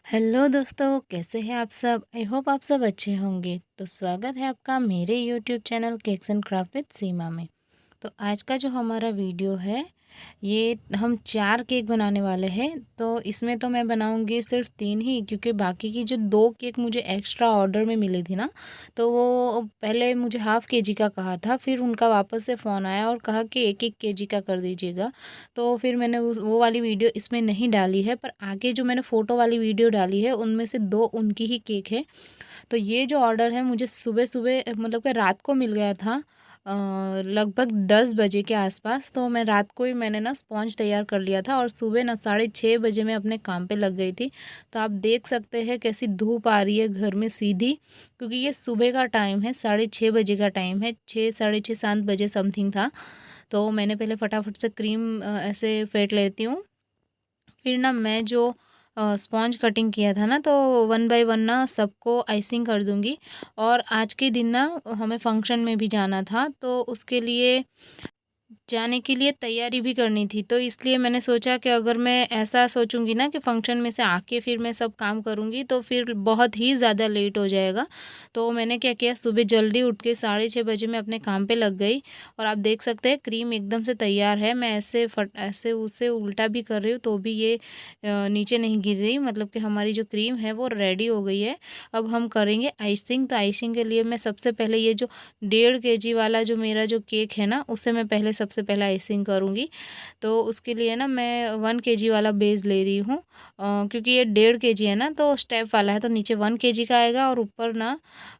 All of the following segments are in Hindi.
हेलो दोस्तों, कैसे हैं आप सब। आई होप आप सब अच्छे होंगे। तो स्वागत है आपका मेरे YouTube channel cakes and craft with Seema में। तो आज का जो हमारा वीडियो है, ये हम 4 केक बनाने वाले हैं। तो इसमें तो मैं बनाऊंगी सिर्फ 3 ही, क्योंकि बाकी की जो 2 केक मुझे एक्स्ट्रा ऑर्डर में मिली थी ना, तो वो पहले मुझे हाफ़ केजी का कहा था, फिर उनका वापस से फ़ोन आया और कहा कि 1-1 केजी का कर दीजिएगा। तो फिर मैंने वो वाली वीडियो इसमें नहीं डाली है, पर आगे जो मैंने फ़ोटो वाली वीडियो डाली है उनमें से 2 उनकी ही केक है। तो ये जो ऑर्डर है मुझे सुबह-सुबह मतलब कि रात को मिल गया था, लगभग 10 बजे के आसपास। तो मैं रात को ही मैंने ना स्पॉन्ज तैयार कर लिया था और सुबह ना 6:30 बजे मैं अपने काम पे लग गई थी। तो आप देख सकते हैं कैसी धूप आ रही है घर में सीधी, क्योंकि ये सुबह का टाइम है, 6:30 बजे का टाइम है, 6 साढ़े 6 7 बजे समथिंग था। तो मैंने पहले फटाफट से क्रीम ऐसे फेंट लेती हूँ। फिर ना मैं जो स्पॉन्ज कटिंग किया था ना, तो 1 बाय 1 ना सबको आइसिंग कर दूँगी। और आज के दिन ना हमें फंक्शन में भी जाना था, तो उसके लिए जाने के लिए तैयारी भी करनी थी। तो इसलिए मैंने सोचा कि अगर मैं ऐसा सोचूँगी ना कि फ़ंक्शन में से आके फिर मैं सब काम करूँगी, तो फिर बहुत ही ज़्यादा लेट हो जाएगा। तो मैंने क्या किया, सुबह जल्दी उठ के 6:30 बजे मैं अपने काम पे लग गई। और आप देख सकते हैं क्रीम एकदम से तैयार है। मैं ऐसे उसे उल्टा भी कर रही हूँ तो भी ये नीचे नहीं गिर रही, मतलब कि हमारी जो क्रीम है वो रेडी हो गई है। अब हम करेंगे आइसिंग। तो आइसिंग के लिए मैं सबसे पहले ये जो 1.5 केजी वाला जो मेरा जो केक है ना, उसे मैं पहले सबसे पहले आइसिंग करूँगी। तो उसके लिए ना मैं 1 केजी वाला बेस ले रही हूँ, क्योंकि ये 1.5 केजी है ना, तो स्टेप वाला है, तो नीचे 1 केजी का आएगा और ऊपर ना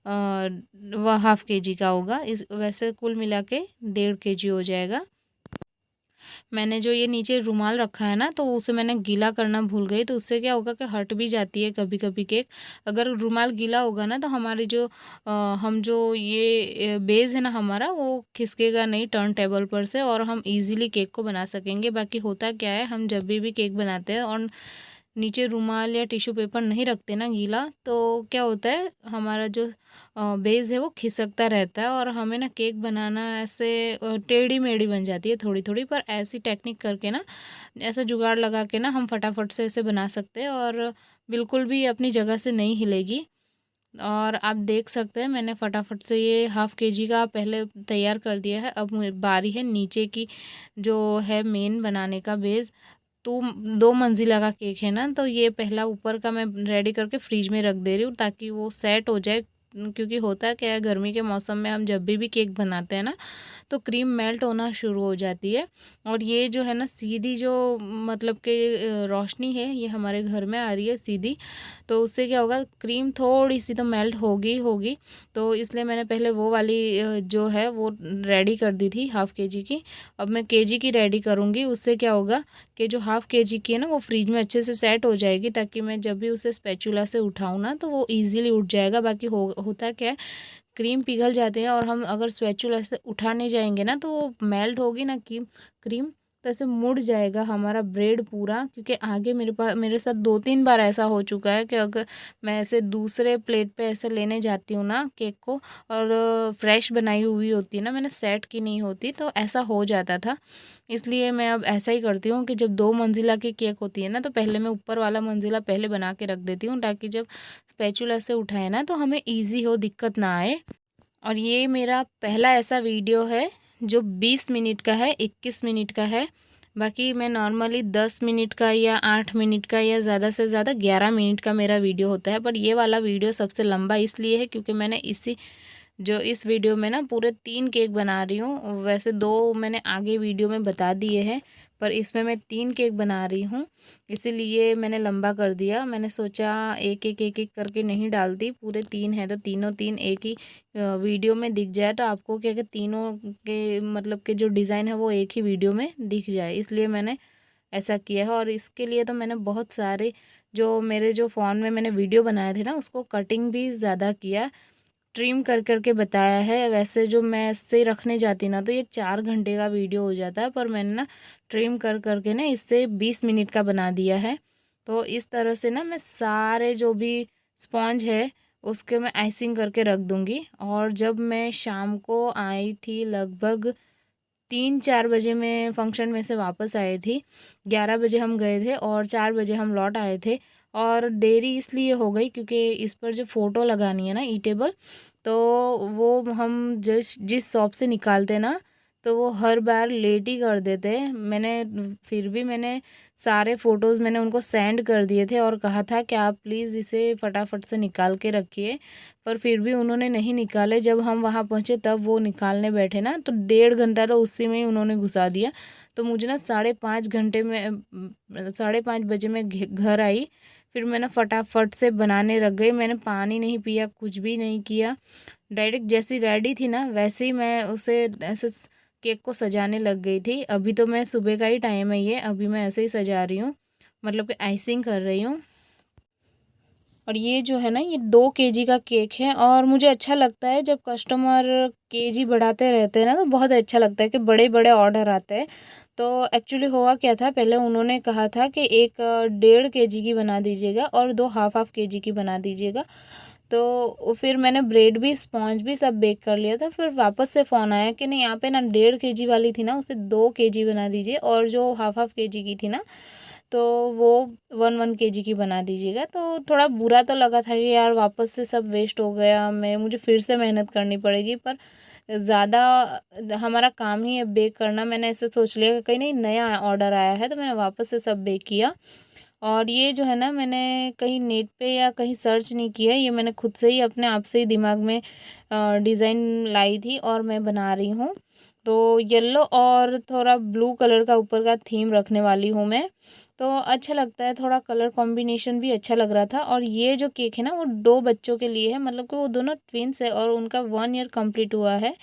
वह हाफ़ केजी का होगा। इस वैसे कुल मिला के 1.5 केजी हो जाएगा। मैंने जो ये नीचे रुमाल रखा है ना, तो उसे मैंने गीला करना भूल गई। तो उससे क्या होगा कि हट भी जाती है कभी-कभी केक। अगर रुमाल गीला होगा ना, तो हमारी जो हम जो ये बेस है ना हमारा, वो खिसकेगा नहीं टर्न टेबल पर से और हम ईज़िली केक को बना सकेंगे। बाकी होता क्या है, हम जब भी केक बनाते हैं और नीचे रुमाल या टिश्यू पेपर नहीं रखते ना गीला, तो क्या होता है, हमारा जो बेस है वो खिसकता रहता है और हमें ना केक बनाना ऐसे टेढ़ी मेढ़ी बन जाती है थोड़ी थोड़ी। पर ऐसी टेक्निक करके ना, ऐसा जुगाड़ लगा के ना, हम फटाफट से इसे बना सकते हैं और बिल्कुल भी अपनी जगह से नहीं हिलेगी। और आप देख सकते हैं मैंने फटाफट से ये हाफ़ केजी का पहले तैयार कर दिया है। अब बारी है नीचे की, जो है मेन बनाने का बेस। तो 2 मंजिला का केक है ना, तो ये पहला ऊपर का मैं रेडी करके फ्रिज में रख दे रही हूँ ताकि वो सेट हो जाए। क्योंकि होता क्या है, गर्मी के मौसम में हम जब भी केक बनाते हैं ना, तो क्रीम मेल्ट होना शुरू हो जाती है। और ये जो है ना सीधी जो मतलब कि रोशनी है, ये हमारे घर में आ रही है सीधी। तो उससे क्या होगा, क्रीम थोड़ी सी तो मेल्ट होगी होगी। तो इसलिए मैंने पहले वो वाली जो है वो रेडी कर दी थी हाफ़ केजी की। अब मैं केजी की रेडी करूँगी। उससे क्या होगा कि जो हाफ़ केजी की है ना, वो फ्रिज में अच्छे से सेट हो जाएगी, ताकि मैं जब भी उसे स्पैचुला से उठाऊँ ना, तो वो ईज़िली उठ जाएगा। बाकी होता क्या है, क्रीम पिघल जाती है और हम अगर स्पैचुला से उठाने जाएंगे ना, तो वो मेल्ट होगी ना क्रीम, तो ऐसे मुड़ जाएगा हमारा ब्रेड पूरा। क्योंकि आगे मेरे साथ 2-3 बार ऐसा हो चुका है कि अगर मैं ऐसे दूसरे प्लेट पे ऐसे लेने जाती हूँ ना केक को, और फ्रेश बनाई हुई होती है ना, मैंने सेट की नहीं होती, तो ऐसा हो जाता था। इसलिए मैं अब ऐसा ही करती हूँ कि जब 2 मंजिला की केक होती है ना, तो पहले मैं ऊपर वाला मंजिला पहले बना के रख देती हूँ, ताकि जब स्पैचुला से उठाए ना, तो हमें ईज़ी हो, दिक्कत ना आए। और ये मेरा पहला ऐसा वीडियो है जो 20 मिनट का है, 21 मिनट का है। बाकी मैं नॉर्मली 10 मिनट का या 8 मिनट का या ज़्यादा से ज़्यादा 11 मिनट का मेरा वीडियो होता है। पर ये वाला वीडियो सबसे लंबा इसलिए है क्योंकि मैंने इस वीडियो में ना पूरे 3 केक बना रही हूँ। वैसे 2 मैंने आगे वीडियो में बता दिए हैं, पर इसमें मैं 3 केक बना रही हूँ, इसीलिए मैंने लंबा कर दिया। मैंने सोचा एक एक करके नहीं डालती, पूरे 3 हैं तो तीनों 3 एक ही वीडियो में दिख जाए, तो आपको क्या कि तीनों के मतलब के जो डिज़ाइन है वो एक ही वीडियो में दिख जाए, इसलिए मैंने ऐसा किया है। और इसके लिए तो मैंने बहुत सारे जो मेरे जो फ़ोन में मैंने वीडियो बनाए थे ना, उसको कटिंग भी ज़्यादा किया, ट्रिम कर करके बताया है। वैसे जो मैं ऐसे रखने जाती ना, तो ये 4 घंटे का वीडियो हो जाता है, पर मैंने ना ट्रिम कर करके ना इससे 20 मिनट का बना दिया है। तो इस तरह से ना मैं सारे जो भी स्पॉन्ज है उसके मैं आइसिंग करके रख दूँगी। और जब मैं शाम को आई थी, लगभग 3-4 बजे मैं फंक्शन में से वापस आई थी। 11 बजे हम गए थे और 4 बजे हम लौट आए थे। और देरी इसलिए हो गई क्योंकि इस पर जो फ़ोटो लगानी है ना ईटेबल, तो वो हम जिस शॉप से निकालते ना, तो वो हर बार लेट ही कर देते। फिर भी मैंने सारे फ़ोटोज़ मैंने उनको सेंड कर दिए थे और कहा था कि आप प्लीज़ इसे फटाफट से निकाल के रखिए, पर फिर भी उन्होंने नहीं निकाले। जब हम वहाँ पहुँचे तब वो निकालने बैठे ना, तो 1.5 घंटा तो उसी में ही उन्होंने घुसा दिया। तो मुझे ना 5:30 घंटे में 5:30 बजे मैं घर आई। फिर मैंने फटाफट से बनाने लग गई। मैंने पानी नहीं पिया, कुछ भी नहीं किया। डायरेक्ट जैसी रेडी थी ना वैसे ही मैं उसे ऐसे केक को सजाने लग गई थी। अभी तो मैं सुबह का ही टाइम है ये, अभी मैं ऐसे ही सजा रही हूँ, मतलब कि आइसिंग कर रही हूँ। और ये जो है ना, ये 2 kg का केक है और मुझे अच्छा लगता है जब कस्टमर केजी बढ़ाते रहते हैं ना, तो बहुत अच्छा लगता है कि बड़े बड़े ऑर्डर आते हैं। तो एक्चुअली हुआ क्या था, पहले उन्होंने कहा था कि एक 1.5 kg की बना दीजिएगा और 2 हाफ kg की बना दीजिएगा। तो फिर मैंने ब्रेड भी स्पॉन्ज भी सब बेक कर लिया था। फिर वापस से फ़ोन आया कि नहीं, यहाँ पे ना 1.5 kg वाली थी ना, उसे 2 kg बना दीजिए और जो हाफ kg की थी ना, तो वो 1 kg की बना दीजिएगा। तो थोड़ा बुरा तो लगा था कि यार वापस से सब वेस्ट हो गया, मैं मुझे फिर से मेहनत करनी पड़ेगी। पर ज़्यादा हमारा काम ही है बेक करना। मैंने ऐसे सोच लिया कि कहीं नहीं नया ऑर्डर आया है, तो मैंने वापस से सब बेक किया। और ये जो है ना, मैंने कहीं नेट पे या कहीं सर्च नहीं किया, ये मैंने खुद से ही अपने आप से ही दिमाग में डिज़ाइन लाई थी और मैं बना रही हूँ। तो येलो और थोड़ा ब्लू कलर का ऊपर का थीम रखने वाली हूँ मैं। तो अच्छा लगता है, थोड़ा कलर कॉम्बिनेशन भी अच्छा लग रहा था। और ये जो केक है ना, वो 2 बच्चों के लिए है, मतलब कि वो दोनों ट्विन्स है और उनका 1 ईयर कंप्लीट हुआ है।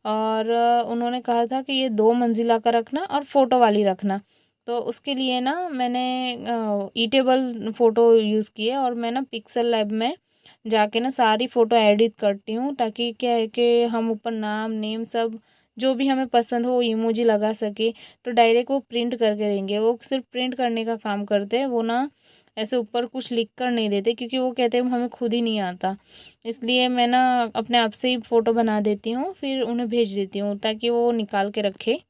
और उन्होंने कहा था कि ये 2 मंजिला का रखना और फ़ोटो वाली रखना। तो उसके लिए ना मैंने ईटेबल फ़ोटो यूज़ की है और मैं ना पिक्सल लैब में जाके ना सारी फ़ोटो एडिट करती हूँ, ताकि क्या है कि हम ऊपर नाम नेम सब जो भी हमें पसंद हो इमोजी लगा सके। तो डायरेक्ट वो प्रिंट करके देंगे, वो सिर्फ प्रिंट करने का काम करते हैं, वो ना ऐसे ऊपर कुछ लिख कर नहीं देते, क्योंकि वो कहते हैं हमें खुद ही नहीं आता। इसलिए मैं ना अपने आप से ही फ़ोटो बना देती हूँ, फिर उन्हें भेज देती हूँ ताकि वो निकाल के रखे।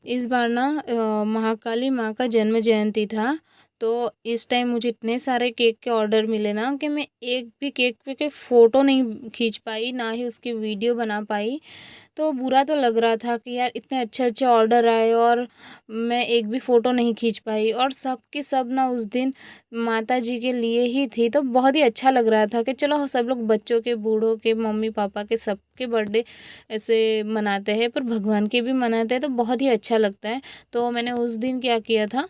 इस बार ना महाकाली माँ का जन्म जयंती था। तो इस टाइम मुझे इतने सारे केक के ऑर्डर मिले ना कि मैं एक भी केक पे के फ़ोटो नहीं खींच पाई, ना ही उसकी वीडियो बना पाई। तो बुरा तो लग रहा था कि यार इतने अच्छे-अच्छे ऑर्डर आए और मैं एक भी फ़ोटो नहीं खींच पाई, और सब के सब ना उस दिन माताजी के लिए ही थी। तो बहुत ही अच्छा लग रहा था कि चलो सब लोग बच्चों के, बूढ़ों के, मम्मी-पापा के सबके बर्थडे ऐसे मनाते हैं, पर भगवान के भी मनाते हैं, तो बहुत ही अच्छा लगता है। तो मैंने उस दिन क्या किया था,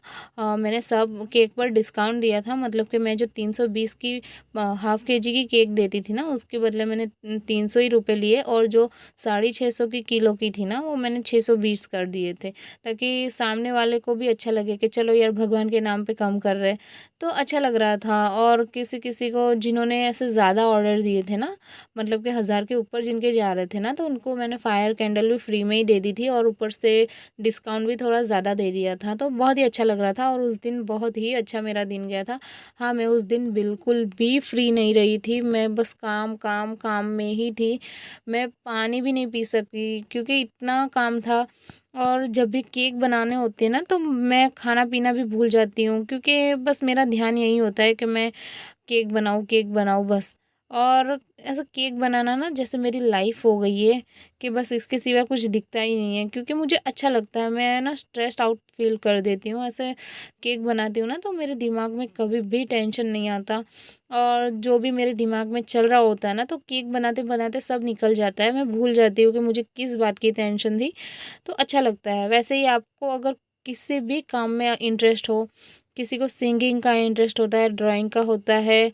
मैंने सब केक पर डिस्काउंट दिया था, मतलब कि मैं जो 320 की हाफ़ केजी की केक देती थी ना, उसके बदले मैंने 300 ही रुपए लिए, और जो 650 की किलो की थी ना, वो मैंने 620 कर दिए थे, ताकि सामने वाले को भी अच्छा लगे कि चलो यार भगवान के नाम पे कम कर रहे हैं। तो अच्छा लग रहा था। और किसी किसी को जिन्होंने ऐसे ज़्यादा ऑर्डर दिए थे ना, मतलब कि 1000 के ऊपर जिनके जा रहे थे ना, तो उनको मैंने फायर कैंडल भी फ्री में ही दे दी थी और ऊपर से डिस्काउंट भी थोड़ा ज़्यादा दे दिया था। तो बहुत ही अच्छा लग रहा था और उस दिन बहुत ही अच्छा मेरा दिन गया था। हाँ, मैं उस दिन बिल्कुल भी फ्री नहीं रही थी, मैं बस काम काम काम में ही थी। मैं पानी भी नहीं पी सकी क्योंकि इतना काम था। और जब भी केक बनाने होते हैं ना, तो मैं खाना पीना भी भूल जाती हूँ, क्योंकि बस मेरा ध्यान यही होता है कि मैं केक बनाऊँ बस। और ऐसा केक बनाना ना जैसे मेरी लाइफ हो गई है, कि बस इसके सिवा कुछ दिखता ही नहीं है, क्योंकि मुझे अच्छा लगता है। मैं ना स्ट्रेस्ड आउट फील कर देती हूँ ऐसे केक बनाती हूँ ना, तो मेरे दिमाग में कभी भी टेंशन नहीं आता। और जो भी मेरे दिमाग में चल रहा होता है ना, तो केक बनाते बनाते सब निकल जाता है, मैं भूल जाती हूँ कि मुझे किस बात की टेंशन थी। तो अच्छा लगता है। वैसे ही आपको अगर किसी भी काम में इंटरेस्ट हो, किसी को सिंगिंग का इंटरेस्ट होता है, ड्राइंग का होता है,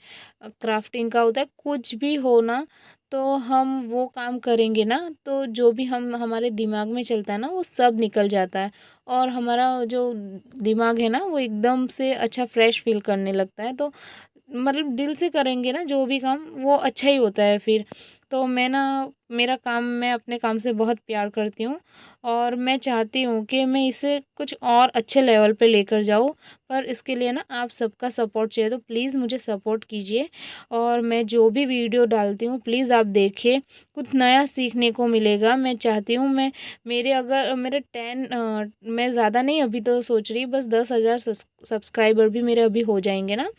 क्राफ्टिंग का होता है, कुछ भी हो ना, तो हम वो काम करेंगे ना, तो जो भी हम हमारे दिमाग में चलता है ना, वो सब निकल जाता है। और हमारा जो दिमाग है ना, वो एकदम से अच्छा फ्रेश फील करने लगता है। तो मतलब दिल से करेंगे ना जो भी काम, वो अच्छा ही होता है फिर। तो मैं अपने काम से बहुत प्यार करती हूँ और मैं चाहती हूँ कि मैं इसे कुछ और अच्छे लेवल पे लेकर जाऊँ। पर इसके लिए ना आप सबका सपोर्ट चाहिए, तो प्लीज़ मुझे सपोर्ट कीजिए और मैं जो भी वीडियो डालती हूँ प्लीज़ आप देखिए, कुछ नया सीखने को मिलेगा। मैं चाहती हूँ मेरे 10 मैं ज़्यादा नहीं अभी तो सोच रही, बस 10,000 सब्सक्राइबर भी मेरे अभी हो जाएंगे ना,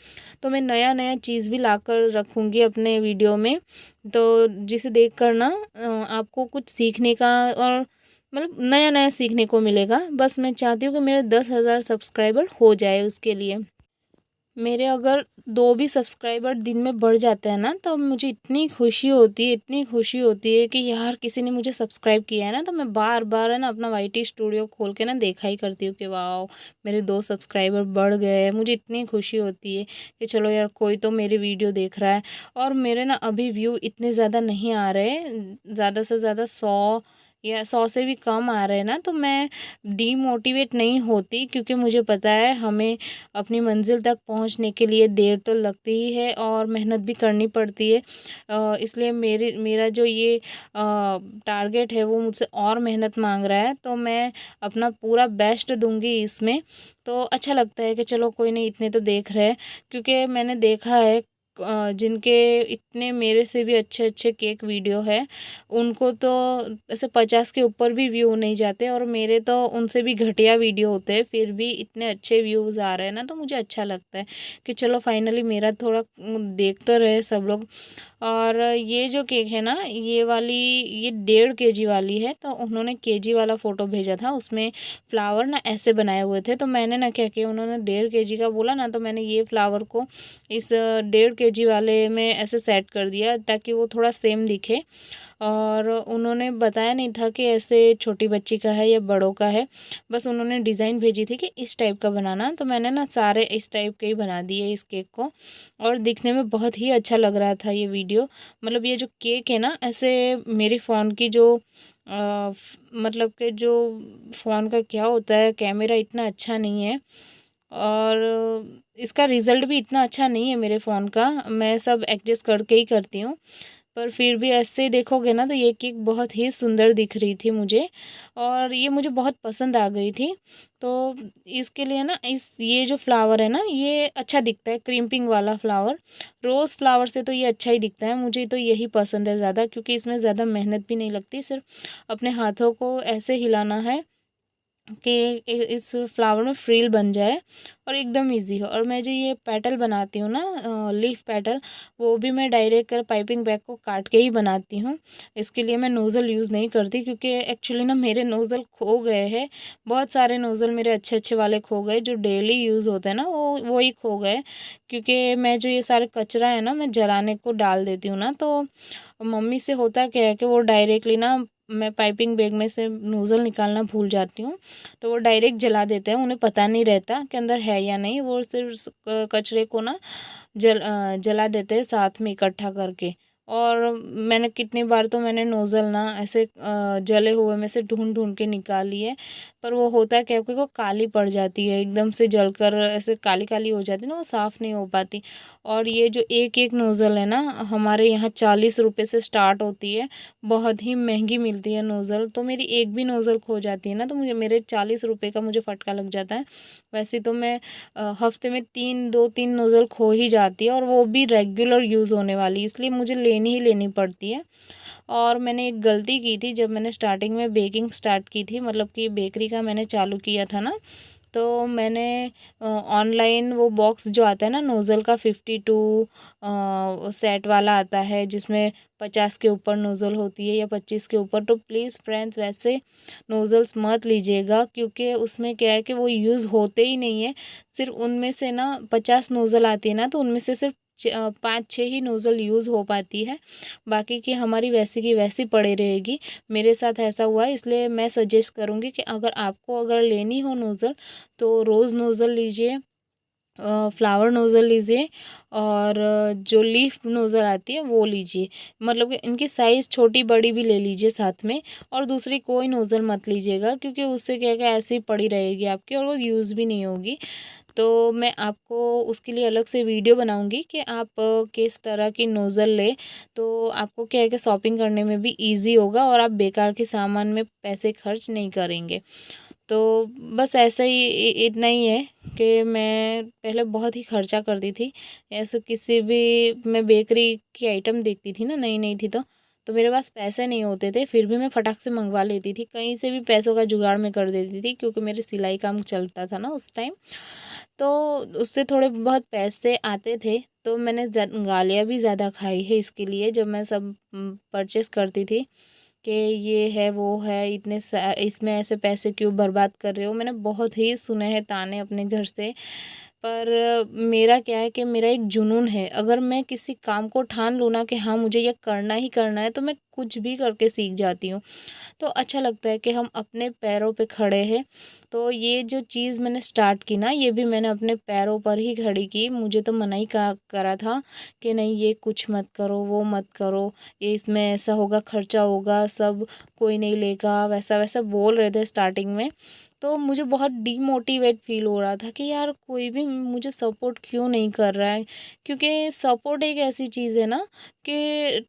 तो मैं नया नया चीज़ भी लाकर रखूँगी अपने वीडियो में, तो जिसे देख कर ना आपको कुछ सीखने का और मतलब नया नया सीखने को मिलेगा। बस मैं चाहती हूँ कि मेरे 10,000 सब्सक्राइबर हो जाए। उसके लिए मेरे अगर 2 भी सब्सक्राइबर दिन में बढ़ जाते हैं ना, तो मुझे इतनी खुशी होती है, इतनी खुशी होती है कि यार किसी ने मुझे सब्सक्राइब किया है ना, तो मैं बार-बार है ना अपना वाईटी स्टूडियो खोल के ना देखा ही करती हूँ कि वाओ! मेरे 2 सब्सक्राइबर बढ़ गए हैं। मुझे इतनी खुशी होती है कि चलो यार कोई तो मेरी वीडियो देख रहा है। और मेरे ना अभी व्यू इतने ज़्यादा नहीं आ रहे, ज़्यादा से ज़्यादा 100 या 100 से भी कम आ रहे हैं ना, तो मैं डीमोटिवेट नहीं होती, क्योंकि मुझे पता है हमें अपनी मंजिल तक पहुंचने के लिए देर तो लगती ही है और मेहनत भी करनी पड़ती है। इसलिए मेरा जो ये टारगेट है वो मुझसे और मेहनत मांग रहा है, तो मैं अपना पूरा बेस्ट दूंगी इसमें। तो अच्छा लगता है कि चलो कोई नहीं, इतने तो देख रहे हैं, क्योंकि मैंने देखा है जिनके इतने मेरे से भी अच्छे अच्छे केक वीडियो है, उनको तो ऐसे 50 के ऊपर भी व्यू नहीं जाते, और मेरे तो उनसे भी घटिया वीडियो होते हैं, फिर भी इतने अच्छे व्यूज़ आ रहे हैं ना, तो मुझे अच्छा लगता है कि चलो फाइनली मेरा थोड़ा देख तो रहे सब लोग। और ये जो केक है ना, ये 1.5 kg वाली है, तो उन्होंने केजी वाला फ़ोटो भेजा था, उसमें फ्लावर ना ऐसे बनाए हुए थे, तो मैंने ना क्या किया, उन्होंने 1.5 kg का बोला ना, तो मैंने ये फ्लावर को इस 1.5 kg वाले में ऐसे सेट कर दिया ताकि वो थोड़ा सेम दिखे। और उन्होंने बताया नहीं था कि ऐसे छोटी बच्ची का है या बड़ों का है, बस उन्होंने डिज़ाइन भेजी थी कि इस टाइप का बनाना, तो मैंने ना सारे इस टाइप के ही बना दिए इस केक को, और दिखने में बहुत ही अच्छा लग रहा था ये वीडियो। मतलब ये जो केक है ना, ऐसे मेरे फ़ोन की जो मतलब कि जो फ़ोन का क्या होता है, कैमरा इतना अच्छा नहीं है, और इसका रिज़ल्ट भी इतना अच्छा नहीं है मेरे फ़ोन का, मैं सब एडजस्ट करके ही करती हूँ। पर फिर भी ऐसे देखोगे ना, तो ये केक बहुत ही सुंदर दिख रही थी मुझे, और ये मुझे बहुत पसंद आ गई थी। तो इसके लिए ना ये जो फ्लावर है ना, ये अच्छा दिखता है, क्रीम्पिंग वाला फ्लावर। रोज़ फ्लावर से तो ये अच्छा ही दिखता है, मुझे तो यही पसंद है ज़्यादा, क्योंकि इसमें ज़्यादा मेहनत भी नहीं लगती, सिर्फ अपने हाथों को ऐसे हिलाना है कि इस फ्लावर में फ्रिल बन जाए और एकदम इजी हो। और मैं जो ये पेटल बनाती हूँ ना, लीफ पेटल, वो भी मैं डायरेक्ट कर पाइपिंग बैग को काट के ही बनाती हूँ। इसके लिए मैं नोज़ल यूज़ नहीं करती, क्योंकि एक्चुअली ना मेरे नोज़ल खो गए हैं, बहुत सारे नोज़ल मेरे अच्छे अच्छे वाले खो गए, जो डेली यूज़ होते हैं ना, वो ही खो गए, क्योंकि मैं जो ये सारे कचरा है ना, मैं जलाने को डाल देती हूँ ना, तो मम्मी से होता क्या है कि वो डायरेक्टली ना, मैं पाइपिंग बैग में से नोज़ल निकालना भूल जाती हूँ, तो वो डायरेक्ट जला देते हैं, उन्हें पता नहीं रहता कि अंदर है या नहीं, वो सिर्फ कचरे को ना जला देते हैं साथ में इकट्ठा करके। और मैंने कितनी बार तो मैंने नोज़ल ना ऐसे जले हुए में से ढूंढ ढूंढ के निकाली है, पर वो होता क्या है कि वो काली पड़ जाती है, एकदम से जलकर ऐसे काली काली हो जाती है ना, वो साफ़ नहीं हो पाती। और ये जो एक एक नोज़ल है ना, हमारे यहाँ 40 रुपये से स्टार्ट होती है, बहुत ही महंगी मिलती है नोज़ल, तो मेरी एक भी नोज़ल खो जाती है ना, तो मुझे मेरे 40 रुपये का मुझे फटका लग जाता है। वैसे तो मैं हफ्ते में 2-3 नोज़ल खो ही जाती है, और वो भी रेगुलर यूज़ होने वाली, इसलिए मुझे लेनी ही लेनी पड़ती है। और मैंने एक गलती की थी जब मैंने स्टार्टिंग में बेकिंग स्टार्ट की थी, मतलब कि बेकरी का मैंने चालू किया था ना, तो मैंने ऑनलाइन वो बॉक्स जो आता है ना नोज़ल का, 52 सेट वाला आता है, जिसमें 50 के ऊपर नोज़ल होती है या 25 के ऊपर, तो प्लीज़ फ्रेंड्स वैसे नोज़ल्स मत लीजिएगा, क्योंकि उसमें क्या है कि वो यूज़ होते ही नहीं है। सिर्फ उनमें से ना 50 नोज़ल आती है ना, तो उनमें से सिर्फ 5-6 ही नोज़ल यूज़ हो पाती है, बाकी की हमारी वैसी की वैसी पड़ी रहेगी। मेरे साथ ऐसा हुआ है, इसलिए मैं सजेस्ट करूँगी कि अगर लेनी हो नोज़ल, तो रोज़ नोज़ल लीजिए, फ्लावर नोज़ल लीजिए, और जो लीफ नोज़ल आती है वो लीजिए, मतलब कि इनकी साइज़ छोटी बड़ी भी ले लीजिए साथ में, और दूसरी कोई नोज़ल मत लीजिएगा, क्योंकि उससे क्या क्या ऐसे ही पड़ी रहेगी आपकी, और वो यूज़ भी नहीं होगी। तो मैं आपको उसके लिए अलग से वीडियो बनाऊंगी कि आप किस तरह की नोज़ल ले, तो आपको क्या है कि शॉपिंग करने में भी इजी होगा और आप बेकार के सामान में पैसे खर्च नहीं करेंगे। तो बस ऐसा ही इतना ही है कि मैं पहले बहुत ही खर्चा करती थी। ऐसे किसी भी मैं बेकरी की आइटम देखती थी ना, नई नई थी तो मेरे पास पैसे नहीं होते थे, फिर भी मैं फटाक से मंगवा लेती थी, कहीं से भी पैसों का जुगाड़ मैं कर देती थी, क्योंकि मेरे सिलाई काम चलता था ना उस टाइम। तो उससे थोड़े बहुत पैसे आते थे, तो मैंने गालियाँ भी ज़्यादा खाई है इसके लिए, जब मैं सब परचेस करती थी कि ये है वो है, इसमें ऐसे पैसे क्यों बर्बाद कर रहे हो। मैंने बहुत ही सुने हैं ताने अपने घर से। पर मेरा क्या है कि मेरा एक जुनून है, अगर मैं किसी काम को ठान लूँ ना कि हाँ मुझे ये करना ही करना है, तो मैं कुछ भी करके सीख जाती हूँ। तो अच्छा लगता है कि हम अपने पैरों पे खड़े हैं। तो ये जो चीज़ मैंने स्टार्ट की ना, ये भी मैंने अपने पैरों पर ही खड़ी की। मुझे तो मना ही करा था कि नहीं ये कुछ मत करो, वो मत करो, ये इसमें ऐसा होगा, खर्चा होगा, सब कोई नहीं लेगा, वैसा वैसा बोल रहे थे स्टार्टिंग में। तो मुझे बहुत डीमोटिवेट फील हो रहा था कि यार कोई भी मुझे सपोर्ट क्यों नहीं कर रहा है, क्योंकि सपोर्ट एक ऐसी चीज़ है ना कि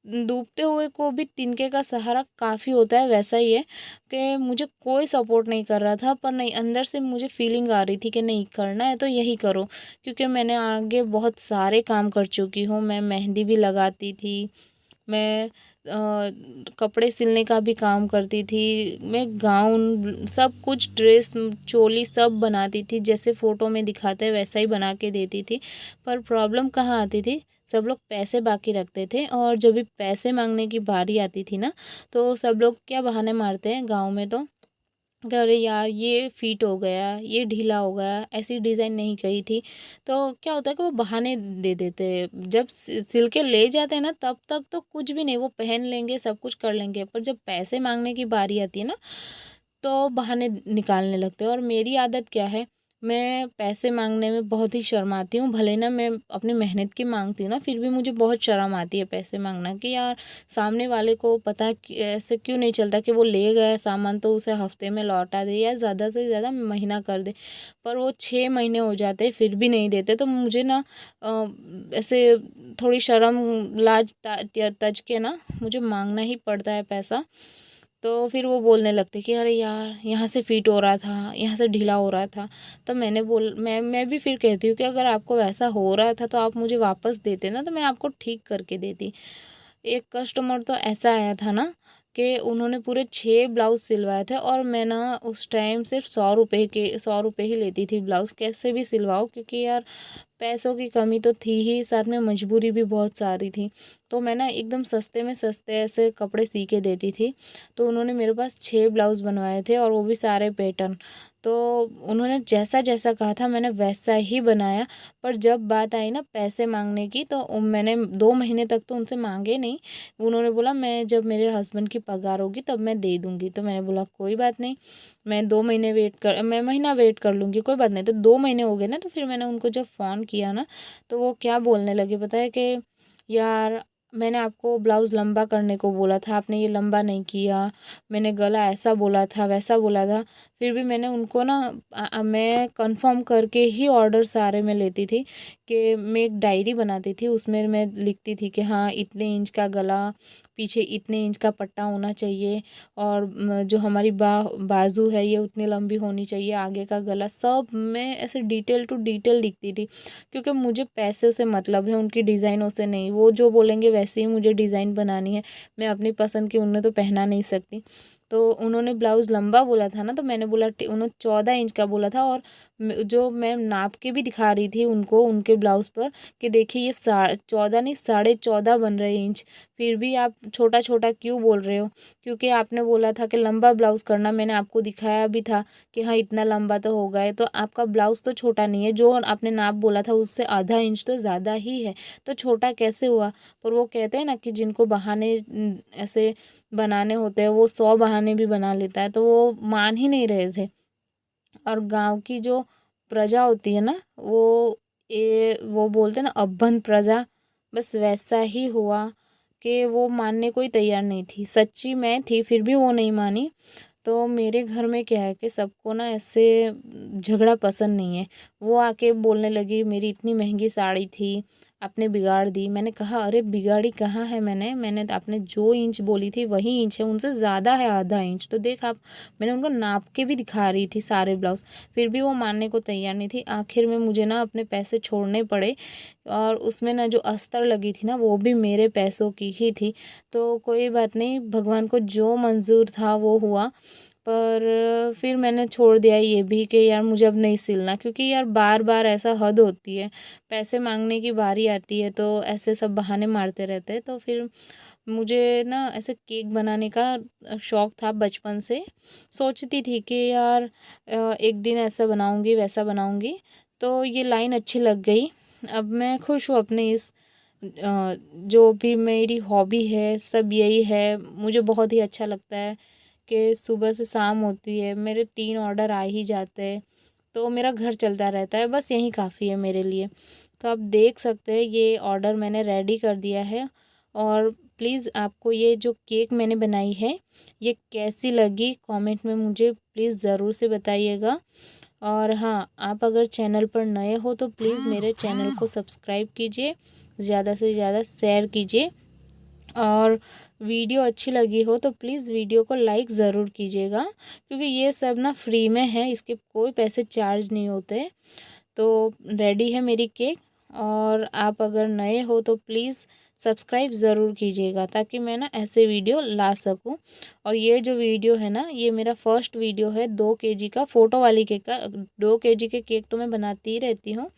डूबते हुए को भी तिनके का सहारा काफ़ी होता है। वैसा ही है कि मुझे कोई सपोर्ट नहीं कर रहा था, पर नहीं, अंदर से मुझे फीलिंग आ रही थी कि नहीं करना है तो यही करो, क्योंकि मैंने आगे बहुत सारे काम कर चुकी हूँ। मैं मेहंदी भी लगाती थी, मैं कपड़े सिलने का भी काम करती थी, मैं गाउन सब कुछ, ड्रेस, चोली सब बनाती थी, जैसे फ़ोटो में दिखाते हैं वैसा ही बना के देती थी। पर प्रॉब्लम कहाँ आती थी, सब लोग पैसे बाकी रखते थे, और जब भी पैसे मांगने की बारी आती थी ना, तो सब लोग क्या बहाने मारते हैं गाँव में, तो कि अरे यार ये फिट हो गया, ये ढीला हो गया, ऐसी डिज़ाइन नहीं कही थी। तो क्या होता है कि वो बहाने दे देते हैं, जब सिल के ले जाते हैं ना तब तक तो कुछ भी नहीं, वो पहन लेंगे, सब कुछ कर लेंगे, पर जब पैसे मांगने की बारी आती है ना, तो बहाने निकालने लगते हैं। और मेरी आदत क्या है, मैं पैसे मांगने में बहुत ही शर्माती हूँ। भले ना मैं अपनी मेहनत की मांगती हूँ ना, फिर भी मुझे बहुत शर्म आती है पैसे मांगना, कि यार सामने वाले को पता ऐसे क्यों नहीं चलता कि वो ले गया सामान तो उसे हफ्ते में लौटा दे, या ज़्यादा से ज़्यादा महीना कर दे। पर वो 6 महीने हो जाते फिर भी नहीं देते, तो मुझे ना ऐसे थोड़ी शर्म लाज तज के ना मुझे मांगना ही पड़ता है पैसा। तो फिर वो बोलने लगते कि अरे यार यहाँ से फिट हो रहा था, यहाँ से ढीला हो रहा था। तो मैं भी फिर कहती हूँ कि अगर आपको वैसा हो रहा था तो आप मुझे वापस देते ना, तो मैं आपको ठीक करके देती। एक कस्टमर तो ऐसा आया था ना कि उन्होंने पूरे 6 ब्लाउज सिलवाए थे, और मैं ना उस टाइम सिर्फ 100 रुपये ही लेती थी ब्लाउज़, कैसे भी सिलवाओ, क्योंकि यार पैसों की कमी तो थी ही, साथ में मजबूरी भी बहुत सारी थी। तो मैं ना एकदम सस्ते में सस्ते ऐसे कपड़े सी के देती थी। तो उन्होंने मेरे पास 6 ब्लाउज़ बनवाए थे, और वो भी सारे पैटर्न। तो उन्होंने जैसा जैसा कहा था मैंने वैसा ही बनाया। पर जब बात आई ना पैसे मांगने की, तो मैंने 2 महीने तक तो उनसे मांगे नहीं। उन्होंने बोला मैं जब मेरे हस्बैंड की पगार होगी तब मैं दे दूँगी। तो मैंने बोला कोई बात नहीं, मैं महीना वेट कर लूँगी, कोई बात नहीं। तो 2 महीने हो गए ना, तो फिर मैंने उनको जब फ़ोन किया ना, तो वो क्या बोलने लगे पता है कि यार मैंने आपको ब्लाउज़ लंबा करने को बोला था, आपने ये लंबा नहीं किया, मैंने गला ऐसा बोला था, वैसा बोला था। फिर भी मैंने उनको ना मैं कंफर्म करके ही ऑर्डर सारे मैं लेती थी, कि मैं एक डायरी बनाती थी, उसमें मैं लिखती थी कि हाँ इतने इंच का गला, पीछे इतने इंच का पट्टा होना चाहिए, और जो हमारी बाजू है ये उतनी लंबी होनी चाहिए, आगे का गला, सब मैं ऐसे डिटेल टू डिटेल लिखती थी। क्योंकि मुझे पैसे से मतलब है, उनकी डिज़ाइनों से नहीं। वो जो बोलेंगे वैसे ही मुझे डिज़ाइन बनानी है, मैं अपनी पसंद की उन्हें तो पहना नहीं सकती। तो उन्होंने ब्लाउज़ लंबा बोला था ना, तो मैंने बोला उन्होंने 14 इंच का बोला था, और जो मैं नाप के भी दिखा रही थी उनको उनके ब्लाउज़ पर, कि देखिए ये 14 नहीं 14.5 बन रहे इंच, फिर भी आप छोटा छोटा क्यों बोल रहे हो, क्योंकि आपने बोला था कि लंबा ब्लाउज़ करना, मैंने आपको दिखाया भी था कि हाँ इतना लंबा तो होगा है, तो आपका ब्लाउज़ तो छोटा नहीं है, जो आपने नाप बोला था उससे आधा इंच तो ज़्यादा ही है, तो छोटा कैसे हुआ। पर वो कहते हैं ना कि जिनको बहाने ऐसे बनाने होते हैं, वो 100 बहाने भी बना लेता है, तो वो मान ही नहीं रहे थे। और गाँव की जो प्रजा होती है ना, वो बोलते हैं ना अभन प्रजा, बस वैसा ही हुआ कि वो मानने को ही तैयार नहीं थी। सच्ची मैं थी फिर भी वो नहीं मानी। तो मेरे घर में क्या है कि सबको ना ऐसे झगड़ा पसंद नहीं है। वो आके बोलने लगी मेरी इतनी महंगी साड़ी थी, आपने बिगाड़ दी। मैंने कहा अरे बिगाड़ी कहाँ है मैंने तो आपने जो इंच बोली थी वही इंच है, उनसे ज़्यादा है आधा इंच। तो देख आप, मैंने उनको नाप के भी दिखा रही थी सारे ब्लाउज़, फिर भी वो मानने को तैयार नहीं थी। आखिर में मुझे ना अपने पैसे छोड़ने पड़े और उसमें ना जो अस्तर लगी थी ना वो भी मेरे पैसों की ही थी। तो कोई बात नहीं, भगवान को जो मंज़ूर था वो हुआ। पर फिर मैंने छोड़ दिया ये भी कि यार मुझे अब नहीं सिलना, क्योंकि यार बार बार ऐसा हद होती है, पैसे मांगने की बारी आती है तो ऐसे सब बहाने मारते रहते हैं। तो फिर मुझे ना ऐसे केक बनाने का शौक़ था बचपन से। सोचती थी कि यार एक दिन ऐसा बनाऊंगी वैसा बनाऊंगी, तो ये लाइन अच्छी लग गई। अब मैं खुश हूँ अपने इस जो भी मेरी हॉबी है सब यही है। मुझे बहुत ही अच्छा लगता है कि सुबह से शाम होती है मेरे 3 ऑर्डर आ ही जाते हैं, तो मेरा घर चलता रहता है, बस यही काफ़ी है मेरे लिए। तो आप देख सकते हैं ये ऑर्डर मैंने रेडी कर दिया है। और प्लीज़ आपको ये जो केक मैंने बनाई है ये कैसी लगी कमेंट में मुझे प्लीज़ ज़रूर से बताइएगा। और हाँ, आप अगर चैनल पर नए हो तो प्लीज़ मेरे चैनल को सब्सक्राइब कीजिए, ज़्यादा से ज़्यादा शेयर कीजिए, और वीडियो अच्छी लगी हो तो प्लीज़ वीडियो को लाइक ज़रूर कीजिएगा, क्योंकि ये सब ना फ्री में है, इसके कोई पैसे चार्ज नहीं होते। तो रेडी है मेरी केक, और आप अगर नए हो तो प्लीज़ सब्सक्राइब ज़रूर कीजिएगा ताकि मैं ना ऐसे वीडियो ला सकूं। और ये जो वीडियो है ना ये मेरा फर्स्ट वीडियो है 2 केजी का फ़ोटो वाली केक का। 2 केजी के केक तो मैं बनाती ही रहती हूँ,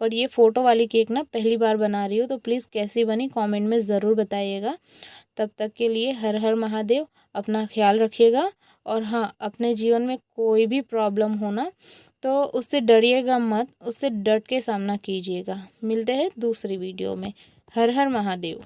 पर ये फ़ोटो वाली केक ना पहली बार बना रही हूँ। तो प्लीज़ कैसी बनी कमेंट में ज़रूर बताइएगा। तब तक के लिए हर हर महादेव, अपना ख्याल रखिएगा। और हाँ, अपने जीवन में कोई भी प्रॉब्लम हो ना तो उससे डरिएगा मत, उससे डट के सामना कीजिएगा। मिलते हैं दूसरी वीडियो में। हर हर महादेव।